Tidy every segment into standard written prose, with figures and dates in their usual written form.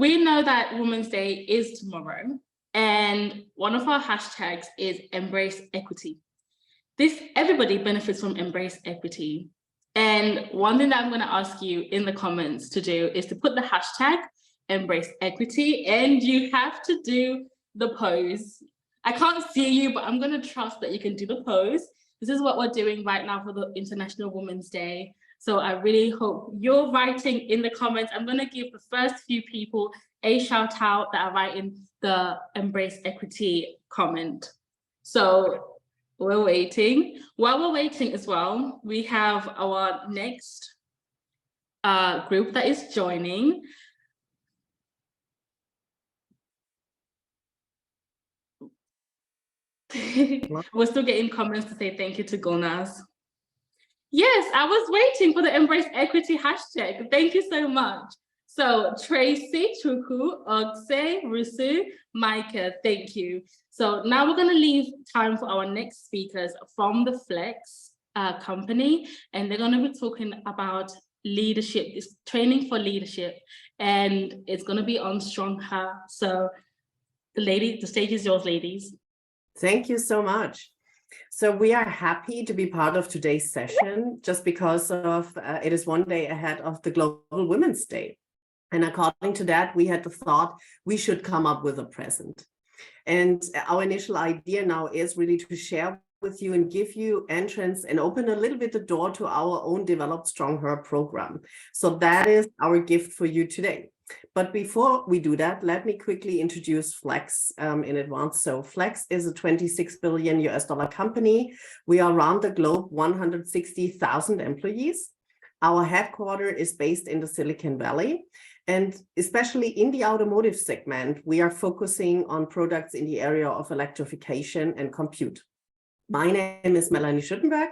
We know that Women's Day is tomorrow, and one of our hashtags is Embrace Equity. Everybody benefits from Embrace Equity. And one thing that I'm going to ask you in the comments to do is to put the hashtag Embrace Equity, and you have to do the pose. I can't see you, but I'm going to trust that you can do the pose. This is what we're doing right now for the International Women's Day. So I really hope you're writing in the comments. I'm going to give the first few people a shout out that are writing the Embrace Equity comment. So we're waiting. While we're waiting as well, we have our next group that is joining. We're still getting comments to say thank you to Gülnaz. Yes, I was waiting for the Embrace Equity hashtag. Thank you so much. So Tracy, Chukwu, Ogse, Rusu, Micah, thank you. So now we're going to leave time for our next speakers from the Flex company, and they're going to be talking about leadership, this training for leadership, and it's going to be on StrongHER. So the stage is yours, ladies. Thank you so much. So we are happy to be part of today's session just because of it is one day ahead of the Global Women's Day. And according to that, we had the thought we should come up with a present. And our initial idea now is really to share with you and give you entrance and open a little bit the door to our own developed StrongHER program. So that is our gift for you today. But before we do that, let me quickly introduce Flex in advance. So Flex is a $26 billion company. We are around the globe, 160,000 employees. Our headquarters is based in the Silicon Valley. And especially in the automotive segment, we are focusing on products in the area of electrification and compute. My name is Melanie Schuttenberg.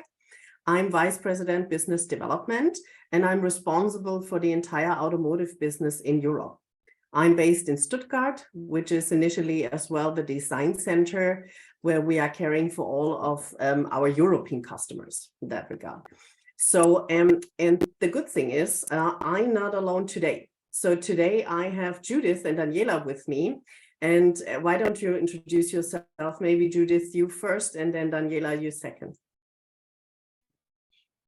I'm Vice President Business Development, and I'm responsible for the entire automotive business in Europe. I'm based in Stuttgart, which is initially as well the design center where we are caring for all of our European customers in that regard. So, and the good thing is I'm not alone today. So today I have Judith and Daniela with me. And why don't you introduce yourself? Maybe Judith, you first, and then Daniela, you second.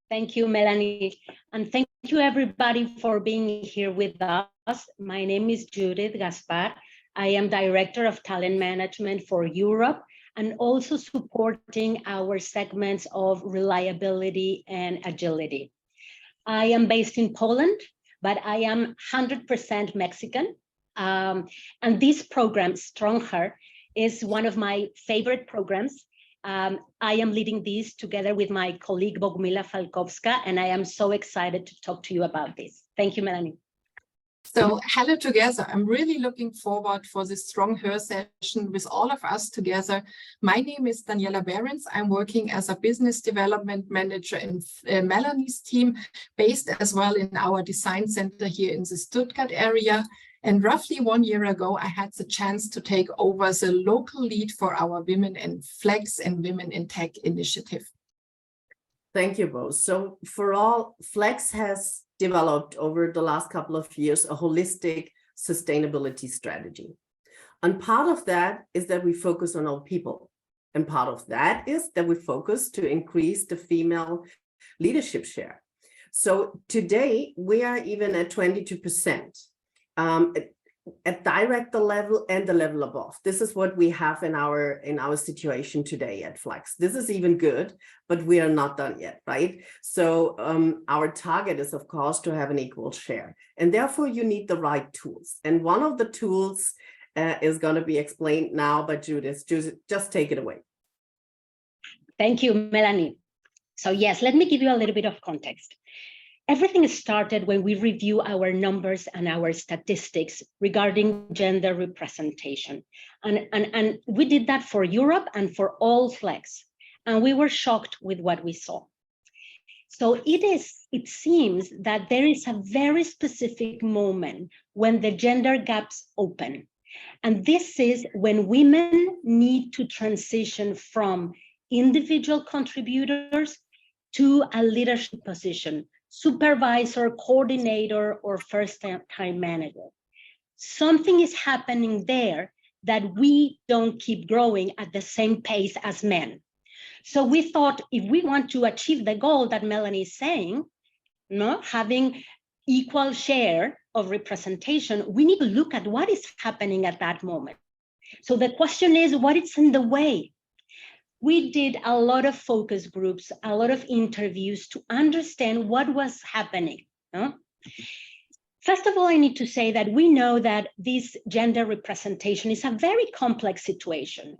Thank you, Melanie. And thank you, everybody, for being here with us. My name is Judith Gaspar. I am Director of Talent Management for Europe and also supporting our segments of reliability and agility. I am based in Poland, but I am 100% Mexican. And this program, StrongHER, is one of my favorite programs. I am leading this together with my colleague Bogmila Falkowska, and I am so excited to talk to you about this. Thank you, Melanie. So hello together. I'm really looking forward for this StrongHER session with all of us together. My name is Daniela Behrens. I'm working as a business development manager in Melanie's team, based as well in our design center here in the Stuttgart area. And roughly 1 year ago, I had the chance to take over the local lead for our Women in Flex and Women in Tech initiative. Thank you both. So for all, Flex has developed over the last couple of years a holistic sustainability strategy. And part of that is that we focus on our people. And part of that is that we focus to increase the female leadership share. So today we are even at 22%. At director level and the level above. This is what we have in our situation today at Flex. This is even good, but we are not done yet, right? So our target is, of course, to have an equal share. And therefore, you need the right tools. And one of the tools is going to be explained now by Judith. Judith, just take it away. Thank you, Melanie. So yes, let me give you a little bit of context. Everything started when we review our numbers and our statistics regarding gender representation. And we did that for Europe and for all Flex. And we were shocked with what we saw. So it seems that there is a very specific moment when the gender gaps open. And this is when women need to transition from individual contributors to a leadership position, supervisor, coordinator, or first-time manager. something is happening there that we don't keep growing at the same pace as men. So we thought, if we want to achieve the goal that Melanie is saying, having equal share of representation, we need to look at what is happening at that moment. So the question is, what is in the way? We did a lot of focus groups, a lot of interviews to understand what was happening. First of all, I need to say that we know that this gender representation is a very complex situation.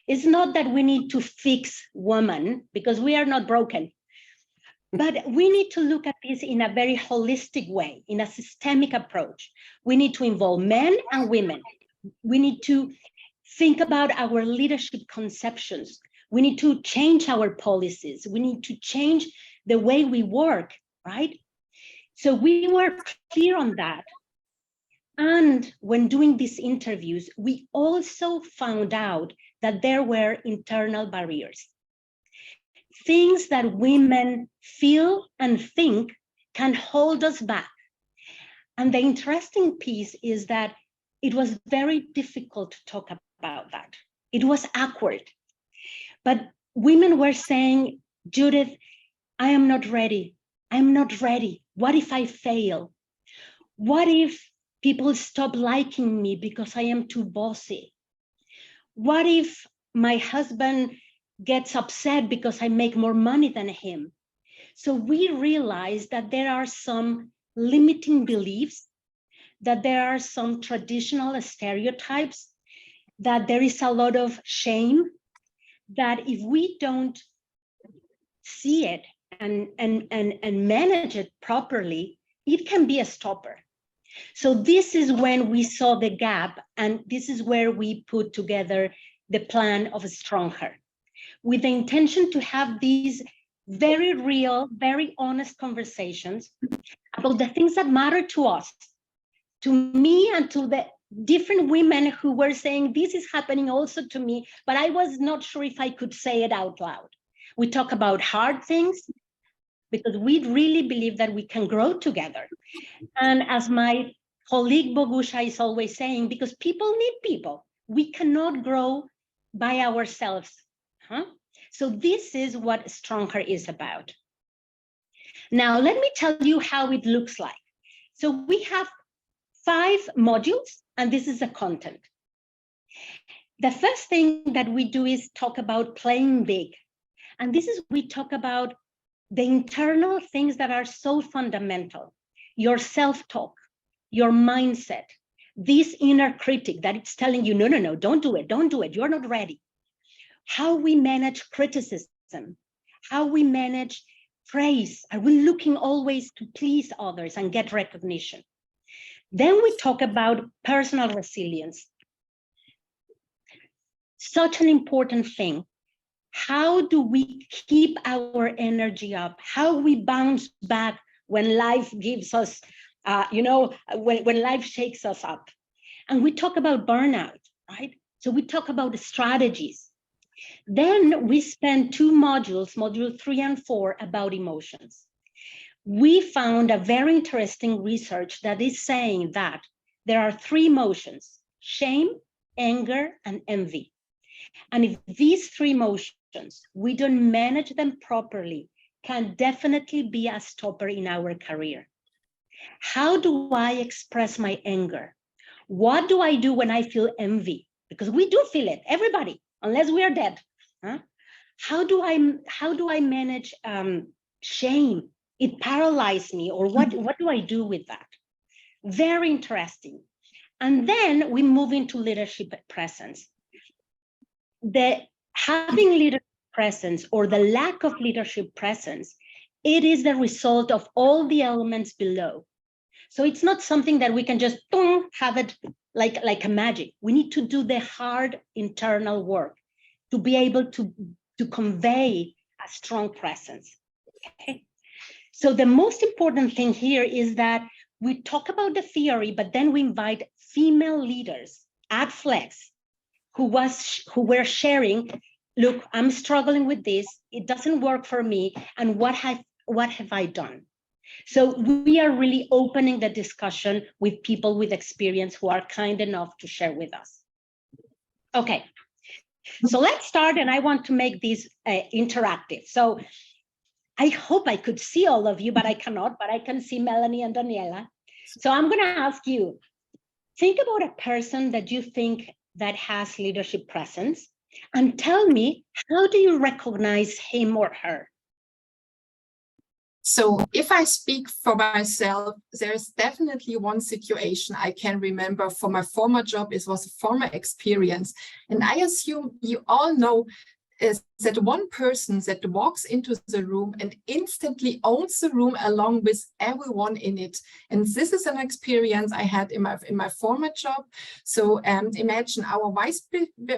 It's not that we need to fix women, because we are not broken. But we need to look at this in a very holistic way, in a systemic approach. We need to involve men and women. We need to think about our leadership conceptions. We need to change our policies. We need to change the way we work, right? So we were clear on that. And when doing these interviews, we also found out that there were internal barriers. Things that women feel and think can hold us back. And the interesting piece is that it was very difficult to talk about that. It was awkward. But women were saying, Judith, I am not ready. I'm not ready. What if I fail? What if people stop liking me because I am too bossy? What if my husband gets upset because I make more money than him? So we realized that there are some limiting beliefs, that there are some traditional stereotypes, that there is a lot of shame, that if we don't see it and manage it properly, it can be a stopper. So this is when we saw the gap, and this is where we put together the plan of StrongHER, with the intention to have these very real, very honest conversations about the things that matter to us, to me and to the different women who were saying, this is happening also to me, but I was not sure if I could say it out loud. We talk about hard things because we really believe that we can grow together. And as my colleague Bogusha is always saying, because people need people, we cannot grow by ourselves. So this is what StrongHER is about. Now, let me tell you how it looks like. So we have 5 modules, and this is the content. The first thing that we do is talk about playing big. And this is, we talk about the internal things that are so fundamental. Your self-talk, your mindset, this inner critic that it's telling you, no, don't do it, you're not ready. How we manage criticism, how we manage praise. Are we looking always to please others and get recognition? Then we talk about personal resilience. Such an important thing. How do we keep our energy up? How we bounce back when life gives us, when life shakes us up? And we talk about burnout, right? So we talk about the strategies. Then we spend 2 modules, module 3 and 4, about emotions. We found a very interesting research that is saying that there are 3 emotions: shame, anger, and envy. And if these 3 emotions, we don't manage them properly, can definitely be a stopper in our career. How do I express my anger? What do I do when I feel envy? Because we do feel it, everybody, unless we are dead. How do I manage shame? It paralyzes me, or what do I do with that? Very interesting. And then we move into leadership presence. Having leadership presence or the lack of leadership presence, it is the result of all the elements below. So it's not something that we can just have it like a magic. We need to do the hard internal work to be able to convey a strong presence. Okay? So the most important thing here is that we talk about the theory, but then we invite female leaders at Flex who were sharing, look, I'm struggling with this, it doesn't work for me, and what have I done? So we are really opening the discussion with people with experience who are kind enough to share with us. Okay, so let's start, and I want to make this interactive. So I hope I could see all of you, but I cannot, but I can see Melanie and Daniela. So I'm going to ask you, think about a person that you think that has leadership presence, and tell me, how do you recognize him or her? So if I speak for myself, there's definitely one situation I can remember from my former job. It was a former experience. And I assume you all know is that one person that walks into the room and instantly owns the room along with everyone in it. And this is an experience I had in my former job. So imagine our vice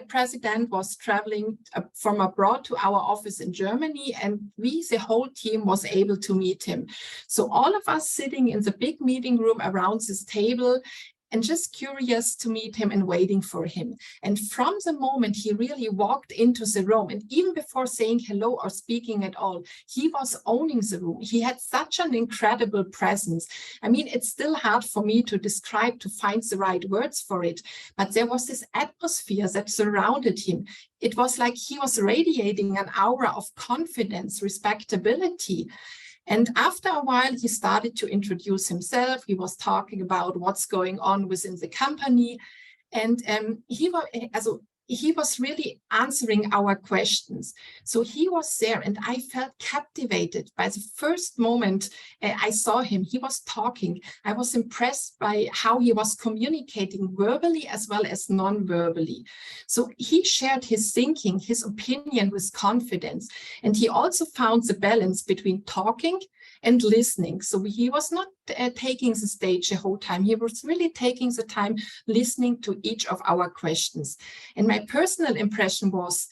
president was traveling from abroad to our office in Germany, and we, the whole team, was able to meet him. So all of us sitting in the big meeting room around this table, and just curious to meet him and waiting for him. And from the moment he really walked into the room, and even before saying hello or speaking at all, he was owning the room. He had such an incredible presence. I mean, it's still hard for me to describe, to find the right words for it, but there was this atmosphere that surrounded him. It was like he was radiating an aura of confidence, respectability. And after a while, he started to introduce himself. He was talking about what's going on within the company. And he was really answering our questions. So he was there, and I felt captivated by the first moment I saw him. He was talking. I was impressed by how he was communicating verbally as well as non-verbally. So he shared his thinking, his opinion with confidence. And he also found the balance between talking and listening. So he was not taking the stage the whole time. He was really taking the time listening to each of our questions. And my personal impression was,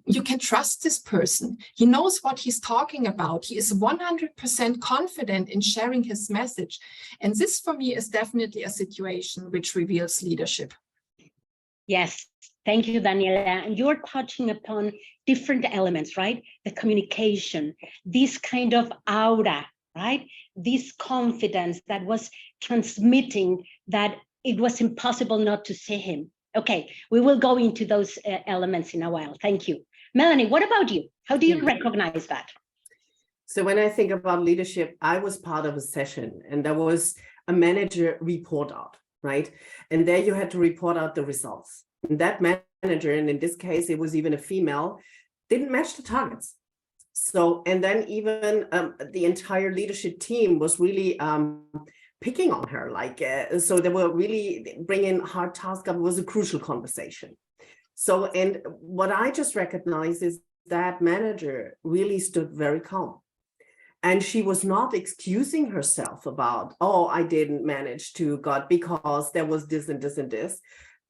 you can trust this person. He knows what he's talking about. He is 100% confident in sharing his message. And this, for me, is definitely a situation which reveals leadership. Yes, thank you, Daniela. And you're touching upon different elements, right? The communication, this kind of aura, right? This confidence that was transmitting that it was impossible not to see him. Okay, we will go into those elements in a while. Thank you. Melanie, what about you? How do you recognize that? So when I think about leadership, I was part of a session, and there was a manager report out, right? And there you had to report out the results. And that manager, and in this case, it was even a female, didn't match the targets. So, and then even the entire leadership team was really picking on her. So they were really bringing hard tasks up. It was a crucial conversation. So, and what I just recognized is that manager really stood very calm. And she was not excusing herself about, oh, I didn't manage to because there was this and this and this.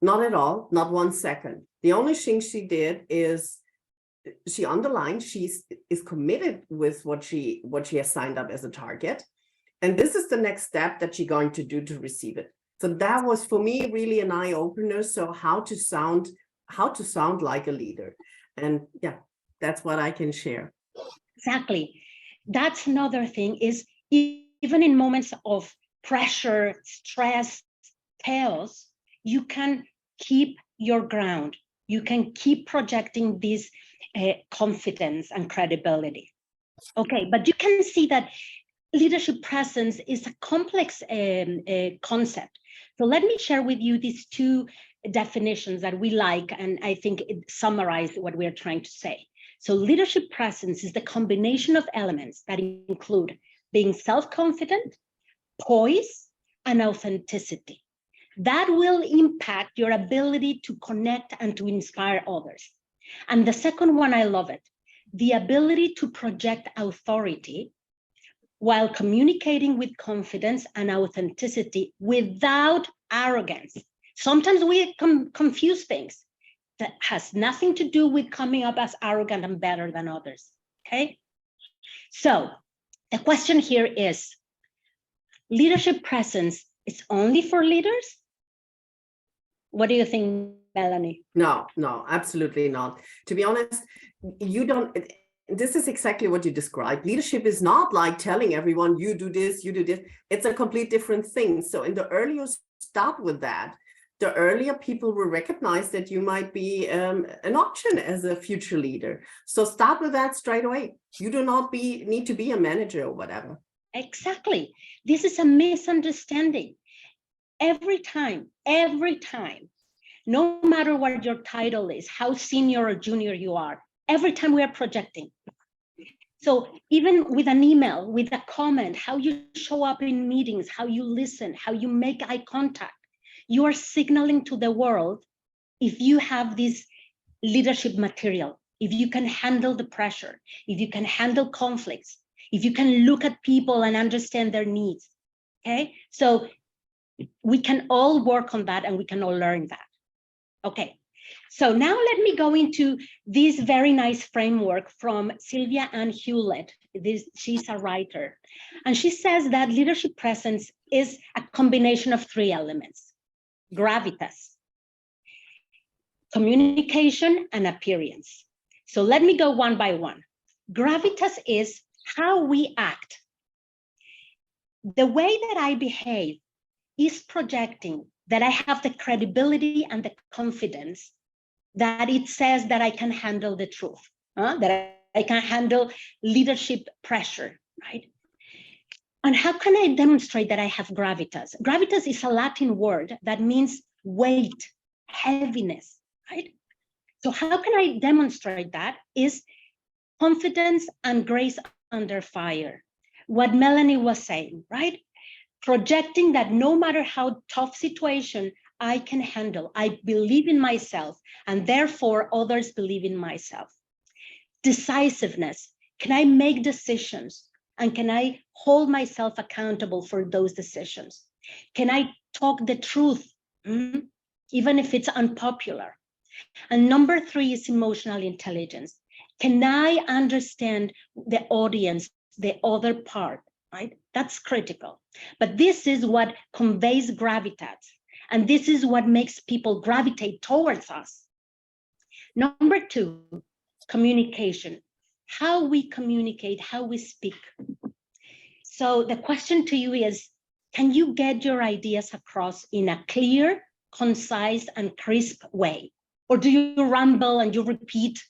Not at all, not 1 second. The only thing she did is she underlined she is committed with what she has signed up as a target. And this is the next step that she's going to do to receive it. So that was for me really an eye-opener. So how to sound like a leader. And yeah, that's what I can share. Exactly. That's another thing is even in moments of pressure, stress, chaos, you can keep your ground. You can keep projecting this confidence and credibility. Okay, but you can see that leadership presence is a complex concept. So let me share with you these two definitions that we like, and I think it summarizes what we're trying to say. So leadership presence is the combination of elements that include being self-confident, poise, and authenticity. That will impact your ability to connect and to inspire others. And the second one, I love it, the ability to project authority while communicating with confidence and authenticity without arrogance. Sometimes we confuse things. That has nothing to do with coming up as arrogant and better than others, okay? So the question here is, leadership presence is only for leaders? What do you think, Melanie? No, absolutely not. To be honest, this is exactly what you described. Leadership is not like telling everyone, you do this, you do this. It's a complete different thing. So in the earlier start with that, the earlier people will recognize that you might be an option as a future leader. So start with that straight away. You do not need to be a manager or whatever. Exactly. This is a misunderstanding. Every time, no matter what your title is, how senior or junior you are, every time we are projecting. So even with an email, with a comment, how you show up in meetings, how you listen, how you make eye contact, you are signaling to the world if you have this leadership material, if you can handle the pressure, if you can handle conflicts, if you can look at people and understand their needs, okay? So we can all work on that and we can all learn that. Okay, so now let me go into this very nice framework from Sylvia Ann Hewlett. She's a writer, and she says that leadership presence is a combination of 3 elements: gravitas, communication, and appearance. So let me go one by one. Gravitas is how we act. The way that I behave is projecting that I have the credibility and the confidence that it says that I can handle the truth, that I can handle leadership pressure, right? And how can I demonstrate that I have gravitas? Gravitas is a Latin word that means weight, heaviness, right? So how can I demonstrate that? Is confidence and grace under fire. What Melanie was saying, right? Projecting that no matter how tough situation I can handle, I believe in myself, and therefore others believe in myself. Decisiveness, can I make decisions? And can I hold myself accountable for those decisions? Can I talk the truth, even if it's unpopular? And number 3 is emotional intelligence. Can I understand the audience, the other part, right? That's critical. But this is what conveys gravitas. And this is what makes people gravitate towards us. Number 2, communication. How we communicate, how we speak. So the question to you is, can you get your ideas across in a clear, concise, and crisp way? Or do you ramble and you repeat?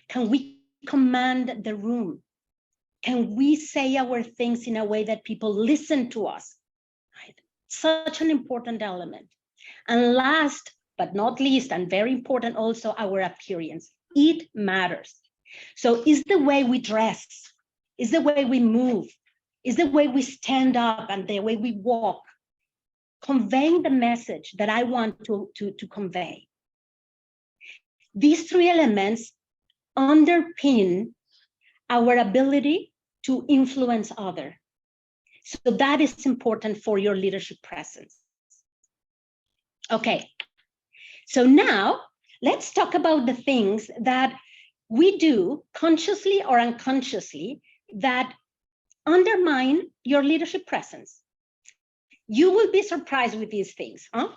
Can we command the room? Can we say our things in a way that people listen to us? Right? Such an important element. And last but not least, and very important also, our appearance. It matters. So is the way we dress, is the way we move, is the way we stand up and the way we walk, conveying the message that I want to convey. These 3 elements underpin our ability to influence others. So that is important for your leadership presence. Okay, so now let's talk about the things that we do consciously or unconsciously that undermine your leadership presence. You will be surprised with these things, huh?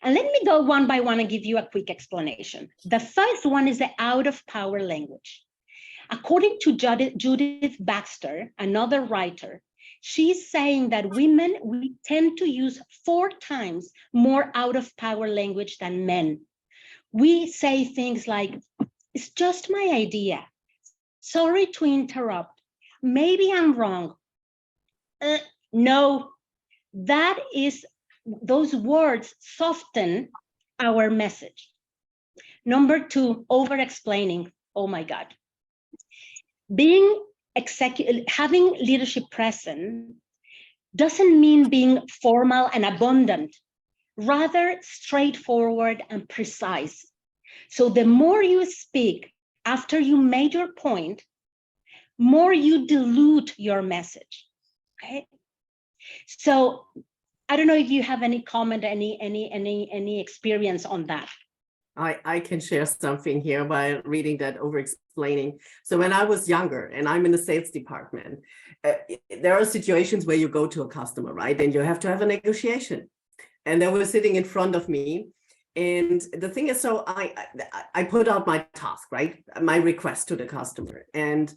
And let me go one by one and give you a quick explanation. The first one is the out of power language. According to Judith Gaspar, another writer, she's saying that women, we tend to use 4 times more out of power language than men. We say things like, it's just my idea. Sorry to interrupt. Maybe I'm wrong. No, that is, those words soften our message. Number 2, over-explaining. Oh my God. Having leadership presence doesn't mean being formal and abundant, rather straightforward and precise. So the more you speak after you made your point, more you dilute your message, okay? So I don't know if you have any comment, any experience on that. I can share something here by reading that over-explaining. So when I was younger, and I'm in the sales department, there are situations where you go to a customer, right? And you have to have a negotiation. And they were sitting in front of me, And the thing is, so I put out my task, right? My request to the customer, and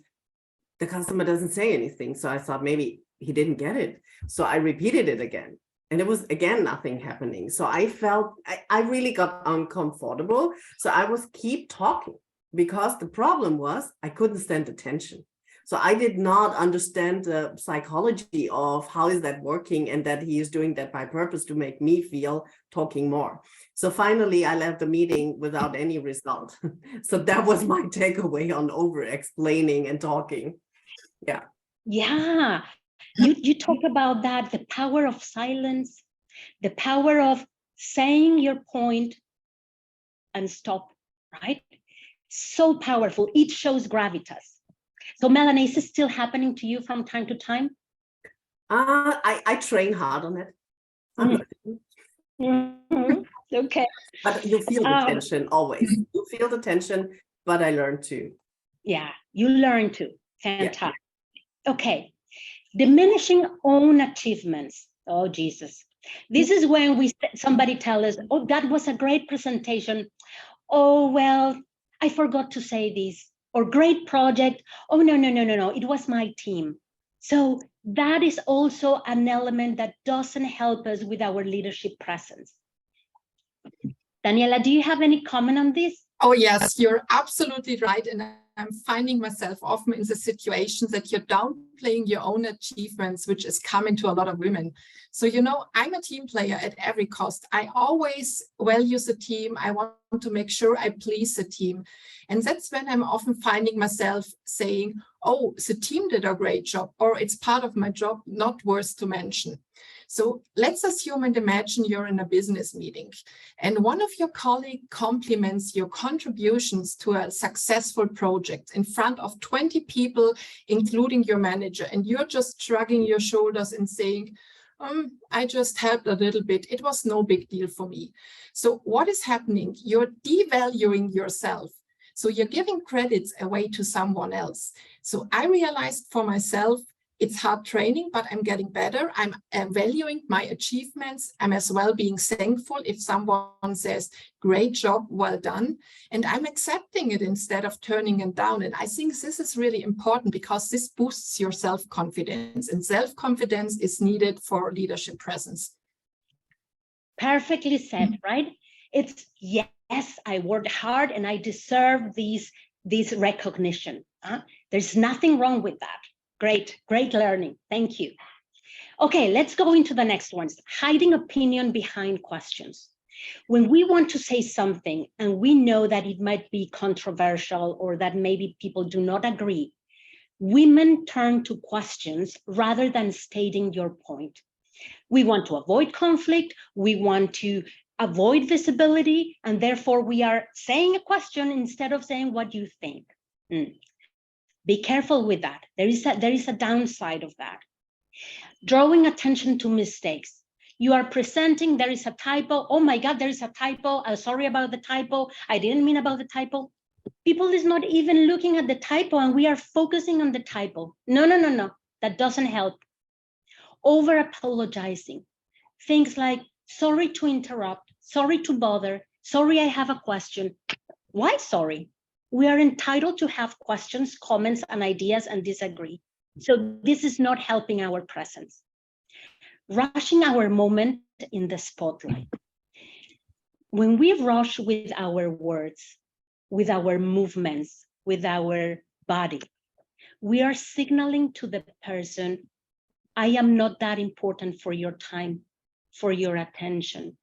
the customer doesn't say anything. So I thought maybe he didn't get it. So I repeated it again, and it was again nothing happening. So I felt I really got uncomfortable. So I was keep talking, because the problem was I couldn't stand attention. So I did not understand the psychology of how is that working, and that he is doing that by purpose to make me feel talking more. So finally, I left the meeting without any result. So that was my takeaway on over explaining and talking. Yeah. Yeah. You talk about that, the power of silence, the power of saying your point and stop, right? So powerful. It shows gravitas. So Melanie, is this still happening to you from time to time? I train hard on it. Okay. But you feel the tension always. You feel the tension, but I learned to. Yeah, you learn to. Fantastic. Yeah. Okay. Diminishing own achievements. Oh, Jesus. This is when somebody tells us, oh, that was a great presentation. Oh, well, I forgot to say this. Or great project. Oh, no, it was my team. So that is also an element that doesn't help us with our leadership presence. Daniela, do you have any comment on this? Oh, yes, you're absolutely right. And I'm finding myself often in the situation that you're downplaying your own achievements, which is common to a lot of women. So, you know, I'm a team player at every cost. I always value the team. I want to make sure I please the team. And that's when I'm often finding myself saying, oh, the team did a great job, or it's part of my job, not worth to mention. So let's assume and imagine you're in a business meeting and one of your colleagues compliments your contributions to a successful project in front of 20 people, including your manager, and you're just shrugging your shoulders and saying, I just helped a little bit. It was no big deal for me. So what is happening? You're devaluing yourself. So you're giving credits away to someone else. So I realized for myself, it's hard training, but I'm getting better. I'm valuing my achievements. I'm as well being thankful if someone says, great job, well done. And I'm accepting it instead of turning it down. And I think this is really important because this boosts your self-confidence, and self-confidence is needed for leadership presence. Perfectly said, right? It's yes, I worked hard and I deserve this recognition. There's nothing wrong with that. Great learning. Thank you. Okay, let's go into the next ones. Hiding opinion behind questions. When we want to say something and we know that it might be controversial or that maybe people do not agree, women turn to questions rather than stating your point. We want to avoid conflict. We want to avoid visibility, and therefore we are saying a question instead of saying what you think. Be careful with that. There is a downside of that. Drawing attention to mistakes. You are presenting, there is a typo. Oh my God, there is a typo. I'm sorry about the typo. I didn't mean about the typo. People is not even looking at the typo and we are focusing on the typo. No. That doesn't help. Over apologizing. Things like, sorry to interrupt, sorry to bother, sorry I have a question. Why sorry? We are entitled to have questions, comments, and ideas and disagree. So this is not helping our presence. Rushing our moment in the spotlight. When we rush with our words, with our movements, with our body, we are signaling to the person, I am not that important for your time, for your attention.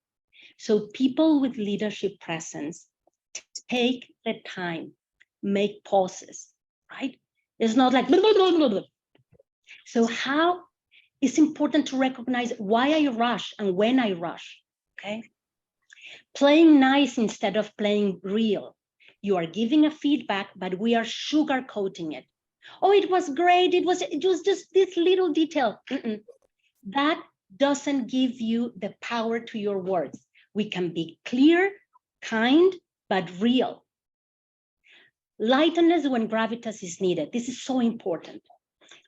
So people with leadership presence take the time, make pauses, right? It's not like blah, blah, blah, blah. So how it's important to recognize why I rush and when I rush, okay? Playing nice instead of playing real. You are giving a feedback, but we are sugarcoating it. Oh, it was great. It was just this little detail. That doesn't give you the power to your words. We can be clear, kind, but real. Lightness when gravitas is needed. This is so important.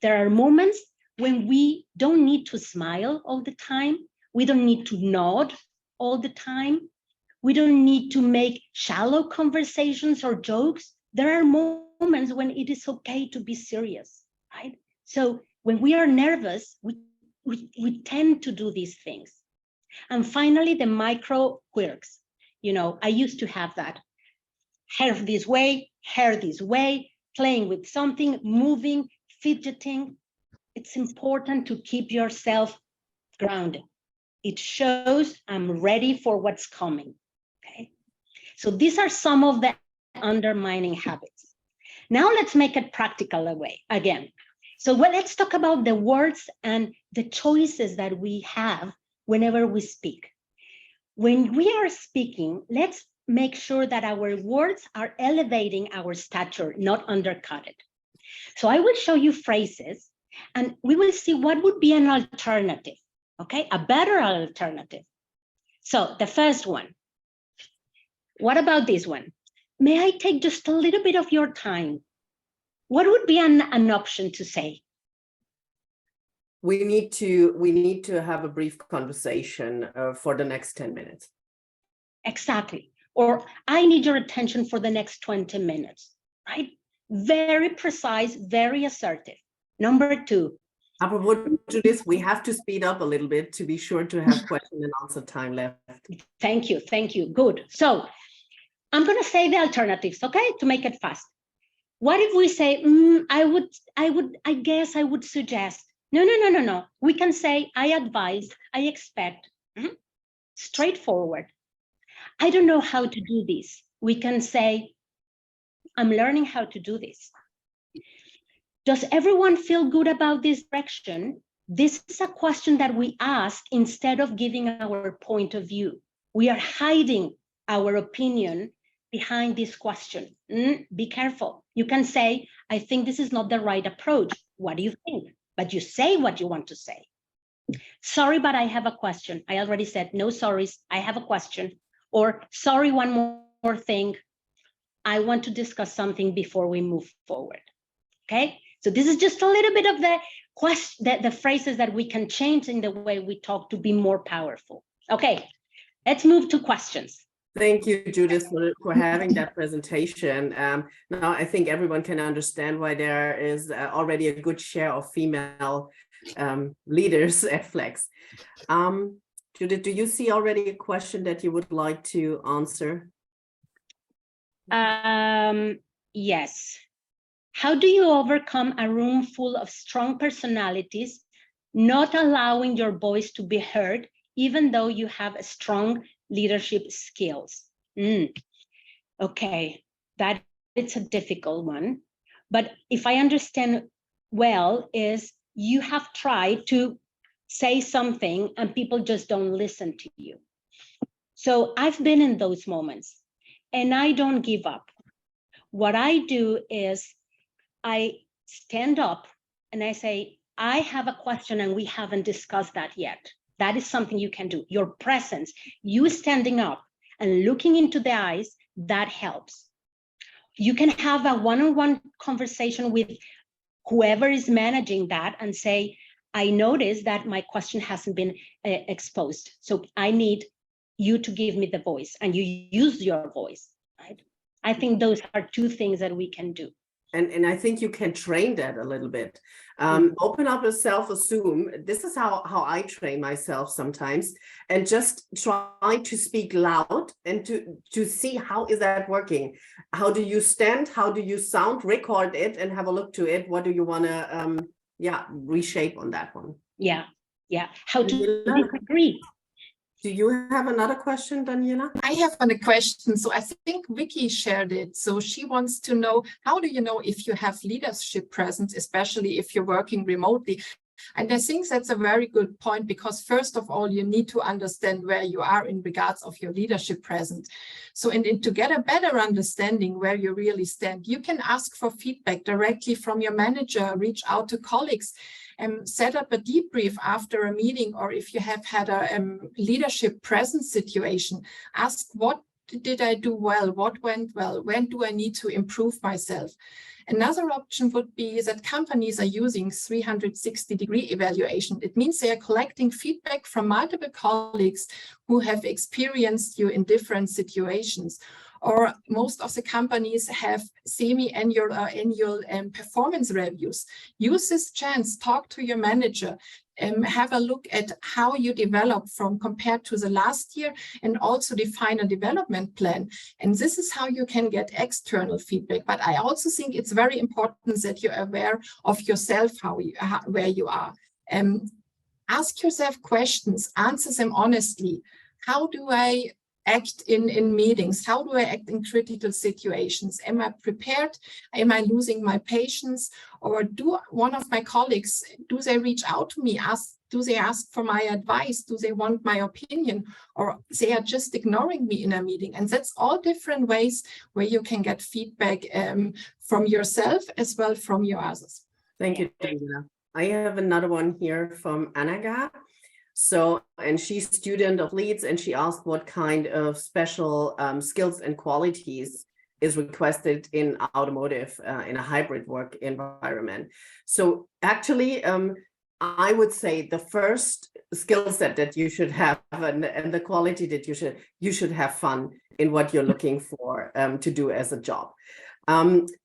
There are moments when we don't need to smile all the time. We don't need to nod all the time. We don't need to make shallow conversations or jokes. There are moments when it is okay to be serious, right? So when we are nervous, we tend to do these things. And finally, the micro quirks. You know, I used to have that. Hair this way, playing with something, moving, fidgeting. It's important to keep yourself grounded. It shows I'm ready for what's coming, okay? So these are some of the undermining habits. Now let's make it practical again. So let's talk about the words and the choices that we have whenever we speak. When we are speaking, let's make sure that our words are elevating our stature, not undercut it. So I will show you phrases and we will see what would be an alternative, okay? A better alternative. So the first one, what about this one? May I take just a little bit of your time? What would be an option to say? We need to have a brief conversation for the next 10 minutes. Exactly. Or I need your attention for the next 20 minutes, right? Very precise, very assertive. Number two. Judith, we have to speed up a little bit to be sure to have question and answer time left. Thank you, good. So I'm gonna say the alternatives, okay, to make it fast. What if we say, I guess I would suggest. No. We can say, I advise, I expect, straightforward. I don't know how to do this. We can say, I'm learning how to do this. Does everyone feel good about this direction? This is a question that we ask instead of giving our point of view. We are hiding our opinion behind this question. Be careful. You can say, I think this is not the right approach. What do you think? But you say what you want to say. Sorry, but I have a question. I already said no sorries. I have a question. Or sorry, one more thing. I want to discuss something before we move forward. Okay, so this is just a little bit of the phrases that we can change in the way we talk to be more powerful. Okay, let's move to questions. Thank you, Judith, for having that presentation. Now I think everyone can understand why there is already a good share of female leaders at Flex. Judith, do you see already a question that you would like to answer? Yes. How do you overcome a room full of strong personalities, not allowing your voice to be heard, even though you have a strong leadership skills? Okay, that it's a difficult one. But if I understand well, is you have tried to say something and people just don't listen to you. So I've been in those moments and I don't give up. What I do is I stand up and I say, I have a question and we haven't discussed that yet. That is something you can do. Your presence, you standing up and looking into the eyes, that helps. You can have a one-on-one conversation with whoever is managing that and say, I noticed that my question hasn't been exposed. So I need you to give me the voice, and you use your voice, right? I think those are two things that we can do. And I think you can train that a little bit. Open up a self-assume. This is how I train myself sometimes, and just try to speak loud and to see how is that working. How do you stand? How do you sound? Record it and have a look to it. What do you want to reshape on that one? Yeah. How to disagree. Do you have another question, Daniela? I have a question. So I think Vicky shared it. So she wants to know, how do you know if you have leadership presence, especially if you're working remotely? And I think that's a very good point, because first of all, you need to understand where you are in regards of your leadership presence. So to get a better understanding where you really stand, you can ask for feedback directly from your manager, reach out to colleagues, and set up a debrief after a meeting, or if you have had a leadership presence situation, ask what did I do well? What went well? When do I need to improve myself? Another option would be that companies are using 360-degree evaluation. It means they are collecting feedback from multiple colleagues who have experienced you in different situations. Or most of the companies have semi-annual or annual performance reviews. Use this chance, talk to your manager, have a look at how you develop from compared to the last year, and also define a development plan. And this is how you can get external feedback. But I also think it's very important that you're aware of yourself, where you are. Ask yourself questions, answer them honestly. How do I act in meetings? How do I act in critical situations? Am I prepared? Am I losing my patience? Or do one of my colleagues, do they reach out to me? Do they ask for my advice? Do they want my opinion? Or they are just ignoring me in a meeting? And that's all different ways where you can get feedback from yourself as well from your others. Thank you, Daniela. I have another one here from Anaga. So, and she's student of leads, and she asked what kind of special skills and qualities is requested in automotive in a hybrid work environment. So actually, I would say the first skill set that you should have and the quality that you should have fun in what you're looking for to do as a job.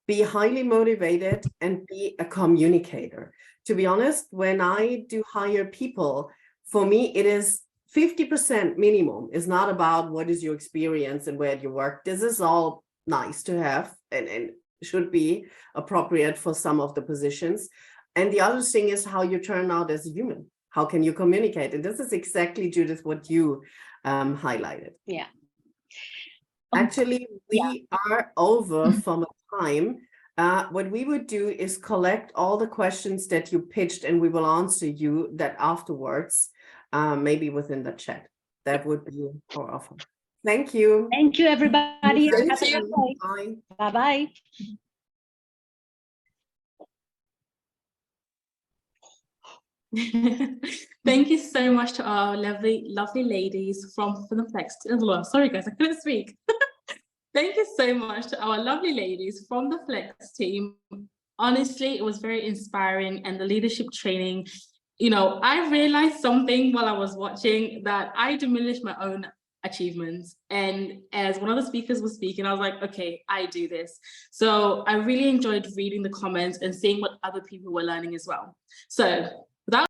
Be highly motivated and be a communicator. To be honest, when I do hire people, for me, it is 50% minimum. It's not about what is your experience and where you work. This is all nice to have and should be appropriate for some of the positions. And the other thing is how you turn out as a human. How can you communicate? And this is exactly, Judith, what you highlighted. Yeah. Actually, we are over from a time. What we would do is collect all the questions that you pitched, and we will answer you that afterwards, maybe within the chat. That would be our offer. Thank you. Thank you, everybody. Thank you. Bye. Bye-bye. Thank you so much to our lovely ladies from the Flex. Sorry, guys, I couldn't speak. Thank you so much to our lovely ladies from the Flex team. Honestly, it was very inspiring, and the leadership training, you know, I realized something while I was watching, that I diminished my own achievements. And as one of the speakers was speaking, I was like, okay, I do this. So I really enjoyed reading the comments and seeing what other people were learning as well. So